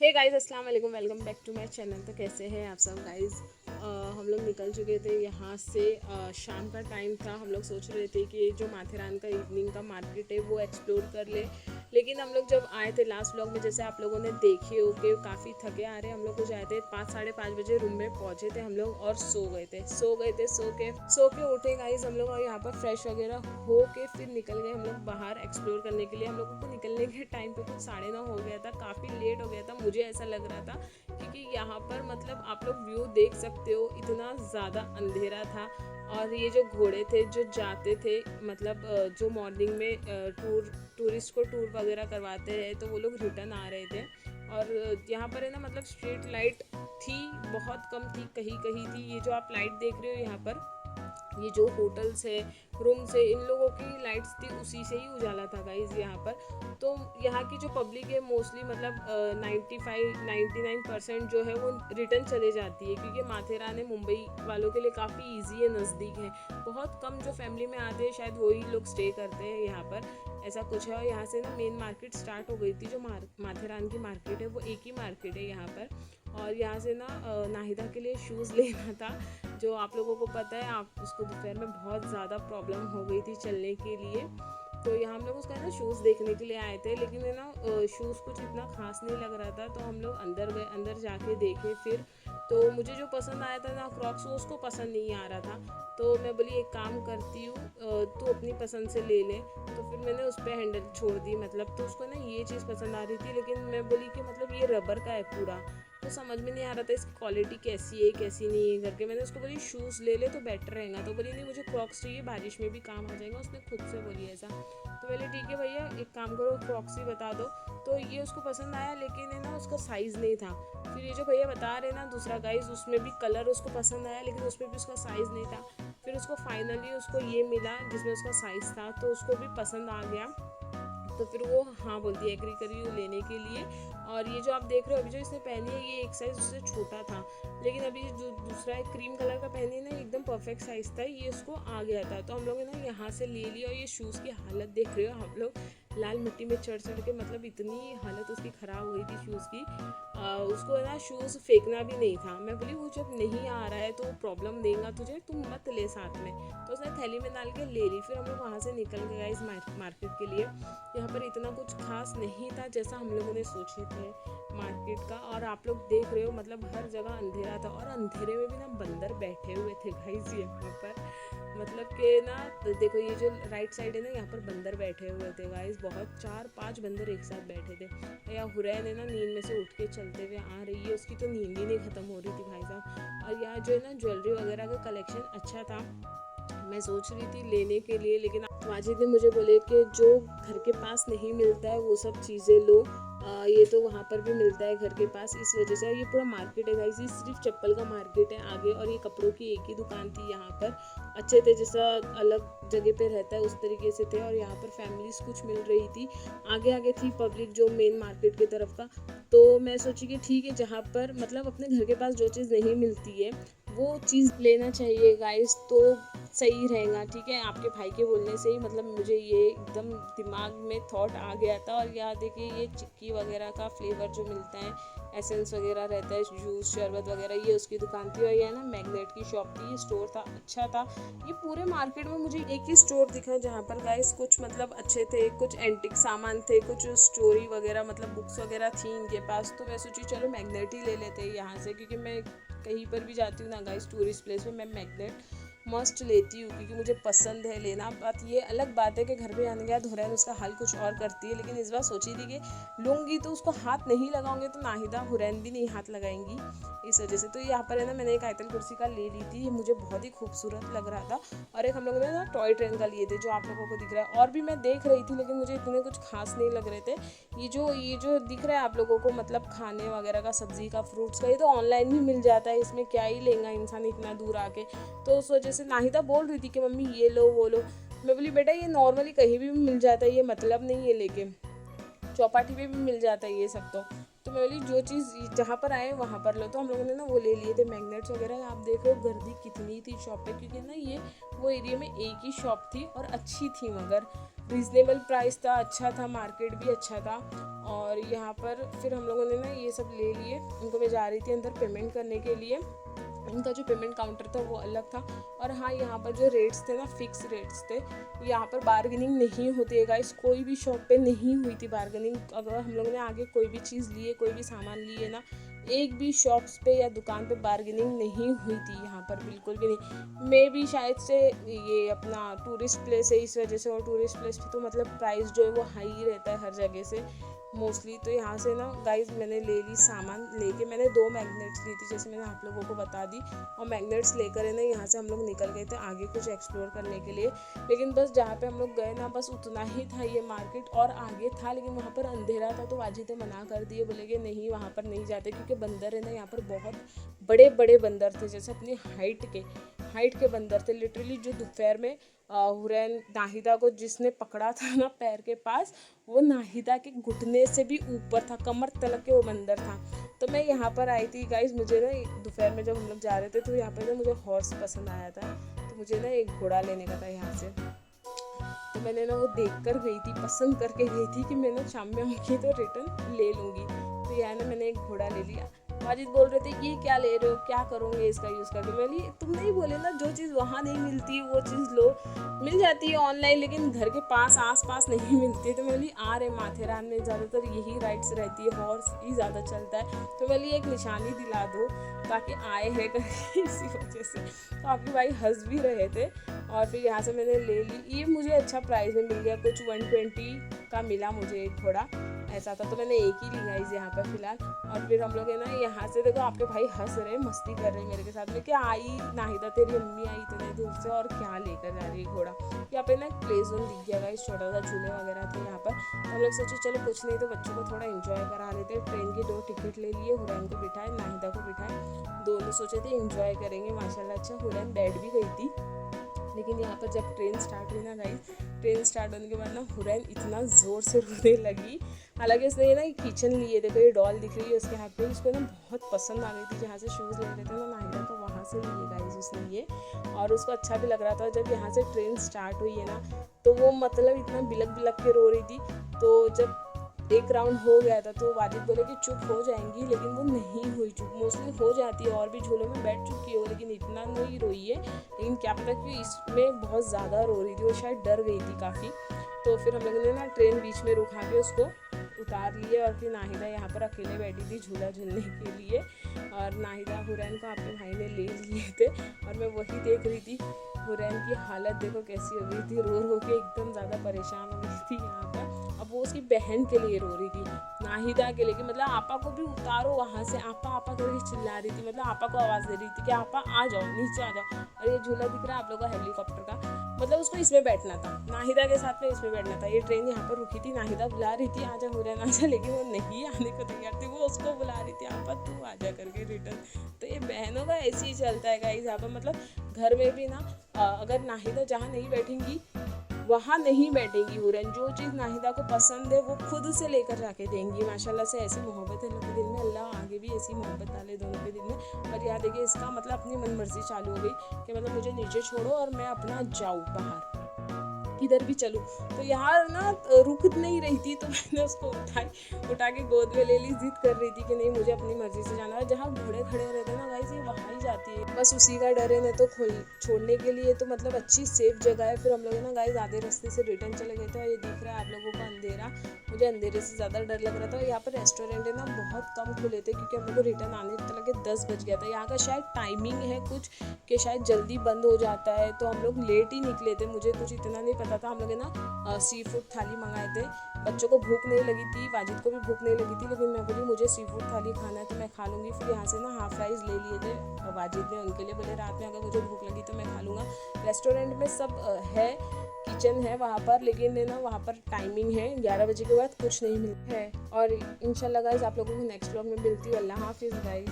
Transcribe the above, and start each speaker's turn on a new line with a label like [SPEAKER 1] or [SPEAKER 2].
[SPEAKER 1] हे guys, अस्सलाम वालेकुम। Welcome back to my channel. तो कैसे हैं आप सब गाइस? हम लोग निकल चुके थे यहाँ से। शाम का टाइम था। हम लोग सोच रहे थे कि जो माथेरान का इवनिंग का मार्केट है वो एक्सप्लोर कर ले। लेकिन हम लोग जब आए थे लास्ट व्लॉग में, जैसे आप लोगों ने देखे हो कि काफ़ी थके आ रहे, हम लोग कुछ आए थे 5 साढ़े 5 बजे रूम में पहुँचे थे हम लोग और सो के उठे गाइस हम लोग, और यहाँ पर फ्रेश वगैरह हो के फिर निकल गए हम लोग बाहर एक्सप्लोर करने के लिए। हम लोगों को निकलने के टाइम पे कुछ 9:30 हो गया था, काफ़ी लेट हो गया था, मुझे ऐसा लग रहा था, क्योंकि यहाँ पर मतलब आप लोग व्यू देख सकते हो, इतना ज़्यादा अंधेरा था। और ये जो घोड़े थे जो जाते थे, मतलब जो मॉर्निंग में टूरिस्ट को टूर वगैरह करवाते हैं, तो वो लोग रिटर्न आ रहे थे। और यहाँ पर है ना, मतलब स्ट्रीट लाइट थी, बहुत कम थी, कहीं कहीं थी। ये जो आप लाइट देख रहे हो यहाँ पर, ये जो होटल्स है, रूम्स है, इन लोगों की लाइट्स थी, उसी से ही उजाला था गाइज यहाँ पर। तो यहाँ की जो पब्लिक है मोस्टली, मतलब 95-99% जो है वो रिटर्न चले जाती है, क्योंकि माथेरान है मुंबई वालों के लिए काफ़ी ईजी है, नज़दीक है। बहुत कम जो फैमिली में आते हैं शायद वही लोग स्टे करते हैं यहाँ पर, ऐसा कुछ है। और यहाँ से ना मेन मार्केट स्टार्ट हो गई थी। जो माथेरान की मार्केट है वो एक ही मार्केट है यहाँ पर। और यहाँ से ना नाहिदा के लिए शूज़ लेना था, जो आप लोगों को पता है, आप उसको दोपहर में बहुत ज़्यादा प्रॉब्लम हो गई थी चलने के लिए। तो यहाँ हम लोग उसका ना शूज़ देखने के लिए आए थे, लेकिन है ना शूज़ कुछ इतना खास नहीं लग रहा था, तो हम लोग अंदर गए, अंदर जाके देखे फिर। तो मुझे जो पसंद आया था ना क्रॉक्स, वो उसको पसंद नहीं आ रहा था। तो मैं बोली एक काम करती हूँ, तू अपनी पसंद से ले ले। तो फिर मैंने उस पर हैंडल छोड़ दी, मतलब तो उसको ना ये चीज़ पसंद आ रही थी, लेकिन मैं बोली कि मतलब ये रबर का है पूरा, तो समझ में नहीं आ रहा था इसकी क्वालिटी कैसी है कैसी नहीं है करके। मैंने उसको बोली शूज़ ले ले तो बेटर रहेगा, तो बोली नहीं मुझे क्रॉक्स चाहिए, बारिश में भी काम आ जाएगा, उसने खुद से बोली ऐसा। तो बोले ठीक है भैया, एक काम करो क्रॉक्स ही बता दो। तो ये उसको पसंद आया, लेकिन है ना उसका साइज़ नहीं था। फिर ये जो भैया बता रहे ना दूसरा गाइस, उसमें भी कलर उसको पसंद आया, लेकिन उसमें भी उसका साइज़ नहीं था। फिर उसको फाइनली उसको ये मिला जिसमें उसका साइज़ था, तो उसको भी पसंद आ गया। तो फिर वो हाँ बोलती है, एग्री करी वो लेने के लिए। और ये जो आप देख रहे हो अभी जो इसने पहनी है, ये एक साइज़ उससे छोटा था, लेकिन अभी जो दूसरा है क्रीम कलर का पहनी है ना, एकदम परफेक्ट साइज़ था, ये उसको आ गया था। तो हम लोग ना यहाँ से ले लिया। और ये शूज़ की हालत देख रहे हो हम लोग, लाल मिट्टी में चढ़ चढ़ के, मतलब इतनी हालत उसकी ख़राब हो गई थी शूज़ की। उसको है ना शूज़ फेंकना भी नहीं था। मैं बोली वो जब नहीं आ रहा है तो प्रॉब्लम देगा तुझे, तुम मत ले साथ में। तो उसने थैली में डाल के ले ली। फिर हम लोग वहाँ से निकल गए इस मार्केट के लिए। यहाँ पर इतना कुछ खास नहीं था जैसा हम लोगों ने सोचे थे मार्केट का। और आप लोग देख रहे हो, मतलब हर जगह अंधेरा था, और अंधेरे में भी ना बंदर बैठे हुए थे गाइस यहाँ पर। मतलब कि ना देखो, ये जो राइट साइड है ना, यहाँ पर बंदर बैठे हुए थे गाइस, बहुत 4-5 बंदर एक साथ बैठे थे। या हुरैन है ना नींद में से उठ के चलते हुए आ रही है, उसकी तो नींद ही नहीं ख़त्म हो रही थी भाई साहब। और यहाँ जो है ना ज्वेलरी वगैरह का कलेक्शन अच्छा था, मैं सोच रही थी लेने के लिए, लेकिन माजिद ने मुझे बोले कि जो घर के पास नहीं मिलता है वो सब चीज़ें लो, ये तो वहाँ पर भी मिलता है घर के पास, इस वजह से। ये पूरा मार्केट है गाइस, ये सिर्फ चप्पल का मार्केट है आगे, और ये कपड़ों की एक ही दुकान थी यहाँ पर। अच्छे थे, जैसा अलग जगह पे रहता है उस तरीके से थे। और यहाँ पर फैमिलीज कुछ मिल रही थी, आगे आगे थी पब्लिक जो मेन मार्केट की तरफ का। तो मैं सोची कि ठीक है, जहाँ पर मतलब अपने घर के पास जो चीज़ नहीं मिलती है वो चीज़ लेना चाहिए गाइस, तो सही रहेगा। ठीक है, आपके भाई के बोलने से ही मतलब मुझे ये एकदम दिमाग में थॉट आ गया था। और यहाँ देखिए, ये चिक्की वगैरह का फ्लेवर जो मिलता है, एसेंस वगैरह रहता है, जूस शरबत वगैरह, ये उसकी दुकान थी। और ये ना मैग्नेट की शॉप थी, ये स्टोर था, अच्छा था। ये पूरे मार्केट में मुझे एक ही स्टोर दिखा जहाँ पर गाइस कुछ मतलब अच्छे थे, कुछ एंटिक सामान थे, कुछ स्टोरी वगैरह, मतलब बुक्स वगैरह थी इनके पास। तो मैं सोची चलो मैग्नेट ही ले लेते हैं यहाँ से, क्योंकि मैं कहीं पर भी जाती हूँ ना गाइस टूरिस्ट प्लेस में, मैं मैग्नेट मस्ट लेती हूँ, क्योंकि मुझे पसंद है लेना। बात ये अलग बात है कि घर पे आने के बाद हुरैन उसका हाल कुछ और करती है, लेकिन इस बार सोची थी कि लूँगी तो उसको हाथ नहीं लगाऊंगे तो नाहिदा हुरैन भी नहीं हाथ लगाएंगी, इस वजह से। तो यहाँ पर है ना मैंने एक आयतल कुर्सी का ले ली थी, ये मुझे बहुत ही खूबसूरत लग रहा था। और एक हम लोगों ने ना टॉय ट्रेन का लिए थे, जो आप लोगों को दिख रहा है। और भी मैं देख रही थी, लेकिन मुझे इतने कुछ खास नहीं लग रहे थे। ये जो दिख रहा है आप लोगों को, मतलब खाने वगैरह का, सब्जी का, फ्रूट्स का, ये तो ऑनलाइन भी मिल जाता है, इसमें क्या ही लेगा इंसान इतना दूर आके। तो उस वजह से नाहिदा बोल रही थी कि मम्मी ये लो वो लो। मैं बोली बेटा ये नॉर्मली कहीं भी मिल जाता है, ये मतलब नहीं है लेके, चौपाटी पे भी मिल जाता है ये सब। तो मैं बोली जो चीज़ जहाँ पर आए वहाँ पर लो। तो हम लोगों ने ना वो ले लिए थे मैग्नेट्स वगैरह। आप देख रहे हो गर्दी कितनी थी शॉप पे, क्योंकि ना ये वो एरिया में एक ही शॉप थी और अच्छी थी, मगर रीज़नेबल प्राइस था, अच्छा था, मार्केट भी अच्छा था। और यहाँ पर फिर हम लोगों ने ना ये सब ले लिए। उनको मैं जा रही थी अंदर पेमेंट करने के लिए। इनका जो पेमेंट काउंटर था वो अलग था। और हाँ, यहाँ पर जो रेट्स थे ना, फिक्स रेट्स थे। यहाँ पर बार्गेनिंग नहीं होती है गाइस, कोई भी शॉप पे नहीं हुई थी बार्गेनिंग। अगर हम लोगों ने आगे कोई भी चीज़ ली है, कोई भी सामान लिए ना, एक भी शॉप्स पे या दुकान पे बार्गेनिंग नहीं हुई थी यहाँ पर, बिल्कुल भी नहीं। मैं भी शायद से ये अपना टूरिस्ट प्लेस है इस वजह से, और टूरिस्ट प्लेस पे तो मतलब प्राइस जो है वो हाई रहता है हर जगह से मोस्टली। तो यहाँ से ना गाइस मैंने ले ली सामान लेके। मैंने 2 मैग्नेट्स ली थी, जैसे मैंने आप लोगों को बता दी। और मैग्नेट्स लेकर है ना यहाँ से हम लोग निकल गए थे आगे कुछ एक्सप्लोर करने के लिए। लेकिन बस जहाँ पे हम लोग गए ना, बस उतना ही था ये मार्केट, और आगे था लेकिन वहाँ पर अंधेरा था। तो वाजिद ने मना कर दिए, बोले कि नहीं वहाँ पर नहीं जाते, क्योंकि बंदर है ना यहाँ पर बहुत बड़े बड़े बंदर थे, जैसे अपनी हाइट के बंदर थे लिटरली। जो दोपहर में हुरैन नाहिदा को जिसने पकड़ा था ना पैर के पास, वो नाहिदा के घुटने से भी ऊपर था, कमर तलक के वो बंदर था। तो मैं यहाँ पर आई थी गाइस, मुझे ना दोपहर में जब हम लोग जा रहे थे तो यहाँ पर ना मुझे हॉर्स पसंद आया था। तो मुझे ना एक घोड़ा लेने का था यहाँ से। तो मैंने ना वो देख कर गई थी, पसंद करके गई थी कि मैं ना शाम में आऊँगी तो रिटर्न ले लूँगी। तो यहाँ ना मैंने एक घोड़ा ले लिया। माजिद बोल रहे थे ये क्या ले रहे हो, क्या करोगे इसका यूज़ करके। मैंने तुम नहीं बोले ना, जो चीज़ वहाँ नहीं मिलती वो चीज़ लो। मिल जाती है ऑनलाइन लेकिन घर के पास आस पास नहीं मिलती है। तो मैं बोली आ रहे माथेरान में ज़्यादातर यही राइड्स रहती है, हॉर्स ही ज़्यादा चलता है। तो मैं बोली एक निशानी दिला दो ताकि आए है करके इसी वजह से। तो आपके भाई हंस भी रहे थे। और फिर यहाँ से मैंने ले ली। ये मुझे अच्छा प्राइस में मिल गया, कुछ 120 का मिला मुझे एक घोड़ा, ऐसा था। तो मैंने एक ही ली गाइस यहाँ पर फिलहाल। और फिर हम लोग है ना यहाँ से, देखो आपके भाई हंस रहे, मस्ती कर रहे मेरे के साथ में, क्या आई नाहिदा तेरी अम्मी आई इतने दूर से और क्या लेकर जा रही है घोड़ा। यहाँ पे ना प्ले जोन दिख गया गाइस, छोटा सा झूले वगैरह थे यहाँ पर। हम लोग सोचे चलो कुछ नहीं तो बच्चों को थोड़ा एंजॉय करा लेते। ट्रेन की 2 टिकट ले लिए, हुरैन को बिठाए, नाहिदा को बिठाए, दोनों सोचे थे एंजॉय करेंगे माशाल्लाह। अच्छा हुरैन बैठ भी गई थी। लेकिन यहाँ पर जब ट्रेन स्टार्ट हुई ना गाइस, ट्रेन स्टार्ट होने के बाद ना हुरैन इतना ज़ोर से रोने लगी। हालांकि उसने ये ना किचन लिए, देखो ये डॉल दिख रही है उसके हाथ में, उसको ना बहुत पसंद आ गई थी। जहाँ से शूज़ ले रहे थे ना नाहिदा, तो वहाँ से लिए गाइस उसने ये, और उसको अच्छा भी लग रहा था। जब यहाँ से ट्रेन स्टार्ट हुई है ना, तो वो मतलब इतना बिलक बिलक के रो रही थी। तो जब एक राउंड हो गया था तो वाजिद बोले कि चुप हो जाएंगी, लेकिन वो नहीं हुई चुप। मोस्टली हो जाती है, और भी झूलों में बैठ चुकी हो, लेकिन इतना नहीं रोई है। लेकिन क्या पता कि इसमें बहुत ज़्यादा रो रही थी, वो शायद डर गई थी काफ़ी। तो फिर हम लोगों ने ना ट्रेन बीच में रुका के उसको उतार लिए। और फिर नाहिदा यहाँ पर अकेले बैठी थी झूला झूलने के लिए, और नाहिदा हुरैन को आपके भाई ने ले लिए थे। और मैं वही देख रही थी, हुरैन की हालत देखो कैसी हो गई थी, रो रो के एकदम ज़्यादा परेशान हो गई थी यहाँ पर। अब वो उसकी बहन के लिए रो रही थी, नाहिदा के लिए, कि मतलब आपा को भी उतारो वहाँ से। आपा आपा करके चिल्ला रही थी, मतलब आपा को आवाज़ दे रही थी कि आपा आ जाओ, नीचे आ जाओ। और ये झूला दिख रहा है आप लोगों का हेलीकॉप्टर का, मतलब उसको इसमें बैठना था, नाहिदा के साथ में इसमें बैठना था। ये ट्रेन यहाँ पर रुकी थी, नाहिदा बुला रही थी आजा हुरैन आजा, लेकिन वो नहीं आने को तैयार थी। वो उसको बुला रही थी आपा तू आजा करके रिटर्न। तो ये बहनों का ऐसे ही चलता है गाइस यहाँ पर। मतलब घर में भी ना अगर नाहिदा जहाँ नहीं बैठेंगी वहाँ नहीं बैठेंगी हुरैन। जो चीज़ नाहिदा को पसंद है वो खुद से लेकर जाके देंगी। माशाल्लाह से ऐसी मोहब्बत है अल्लाह के दिल में, अल्लाह आगे भी ऐसी मोहब्बत डाले दोनों के दिल में। और यहाँ देखिए इसका मतलब अपनी मन मर्जी चालू हो गई कि मतलब मुझे नीचे छोड़ो और मैं अपना जाऊँ बाहर, किधर भी चलूँ। तो यहाँ ना रुक नहीं रही थी, तो मैंने उसको उठा के गोद में ले ली। जिद कर रही थी कि नहीं मुझे अपनी मर्जी से जाना है। जहाँ घोड़े खड़े रहते हैं ना गाइस, ये वहाँ ही जाती है, बस उसी का डर है। नहीं तो छोड़ने के लिए तो मतलब अच्छी सेफ जगह है। फिर हम लोग ना गाइस आधे रास्ते से रिटर्न चले गए थे। और ये दिख रहा है आप लोगों को अंधेरा, मुझे अंधेरे से ज़्यादा डर लग रहा था। यहाँ पर रेस्टोरेंट है ना बहुत कम खुले थे, क्योंकि हम लोग को रिटर्न आने तक 10 बज गया था। यहाँ का शायद टाइमिंग है कुछ कि शायद जल्दी बंद हो जाता है, तो हम लोग लेट ही निकले थे। मुझे कुछ इतना नहीं पता था। हम लोग ना सी फूड थाली मंगाए थे। बच्चों को भूख नहीं लगी थी, वाजिद को भी भूख नहीं लगी थी, लेकिन मैं बोली मुझे सी फूड थाली खाना है तो मैं खा लूँगी। फिर यहाँ से ना हाफ राइस ले लिए थे वाजिद ने उनके लिए, बोले रात में अगर मुझे भूख लगी तो मैं खा लूँगा। रेस्टोरेंट में सब है, किचन है वहाँ पर, लेकिन ना वहाँ पर टाइमिंग है 11 बजे के बाद कुछ नहीं मिलता है। और इंशाल्लाह गाइस आप लोगों को नेक्स्ट व्लॉग में मिलती हूँ। अल्लाह हाफिज़ गाइस।